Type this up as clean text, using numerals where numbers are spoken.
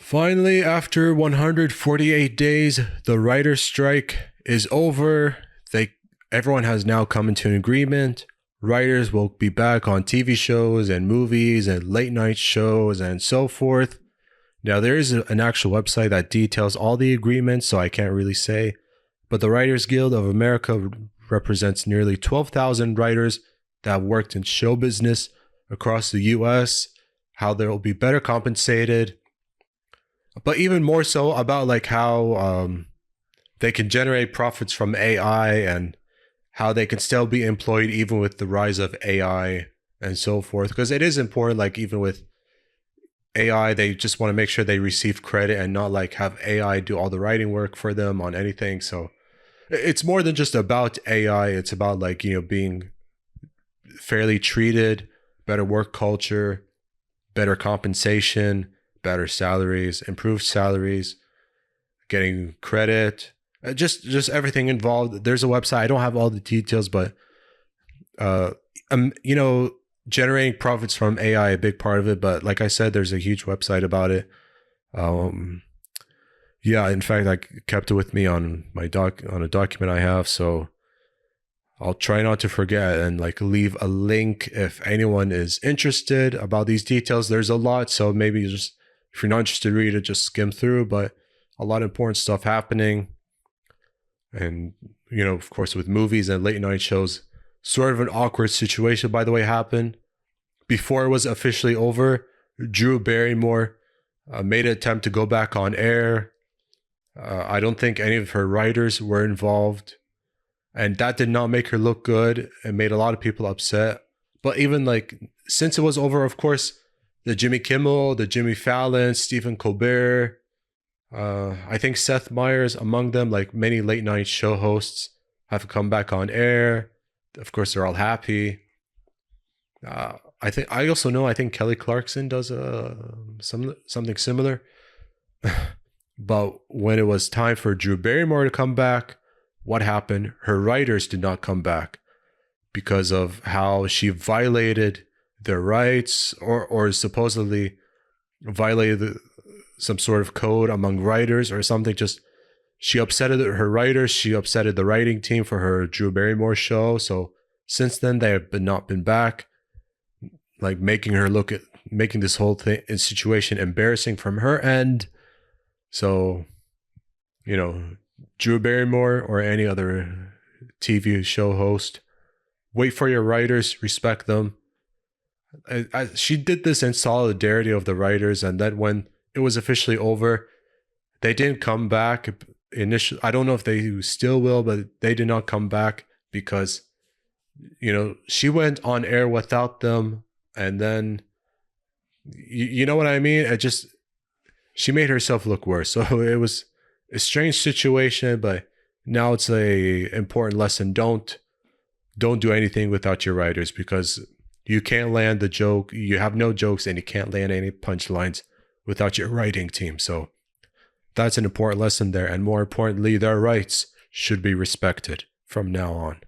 Finally, after 148 days, the writer's strike is over. Everyone has now come into an agreement. Writers will be back on TV shows and movies and late night shows and so forth. Now, there is an actual website that details all the agreements, so I can't really say. But the Writers Guild of America represents nearly 12,000 writers that have worked in show business across the US, how they will be better compensated, but even more so about like how they can generate profits from AI and how they can still be employed even with the rise of AI and so forth. Because it is important, like even with AI, they just want to make sure they receive credit and not like have AI do all the writing work for them on anything. So it's more than just about AI. It's about like, being fairly treated, better work culture, better compensation, better salaries, improved salaries, getting credit, just everything involved. There's a website. I don't have all the details, but generating profits from AI, a big part of it. But like I said, there's a huge website about it. Yeah, in fact, I kept it with me on a document I have, so I'll try not to forget and like leave a link if anyone is interested about these details. There's a lot, so maybe just if you're not interested, read it, just skim through. But a lot of important stuff happening, and of course, with movies and late night shows, sort of an awkward situation, by the way, happened before it was officially over. Drew Barrymore made an attempt to go back on air. I don't think any of her writers were involved, and that did not make her look good. It made a lot of people upset. But even like since it was over, of course, the Jimmy Kimmel, the Jimmy Fallon, Stephen Colbert, I think Seth Meyers among them, like many late night show hosts have come back on air. Of course, they're all happy. I think Kelly Clarkson does something similar. But when it was time for Drew Barrymore to come back, what happened? Her writers did not come back because of how she violated their rights or supposedly violated some sort of code among writers or something. Just she upsetted her writers. She upsetted the writing team for her Drew Barrymore show. So since then, they have not been back, like making this whole situation embarrassing from her end. So, Drew Barrymore or any other TV show host, wait for your writers, respect them. She did this in solidarity of the writers, and then when it was officially over, they didn't come back. Initially, I don't know if they still will, but they did not come back because, she went on air without them, and then, you know what I mean? She made herself look worse. So it was a strange situation, but now it's a important lesson. Don't do anything without your writers, because you can't land the joke. You have no jokes, and you can't land any punchlines without your writing team. So that's an important lesson there. And more importantly, their rights should be respected from now on.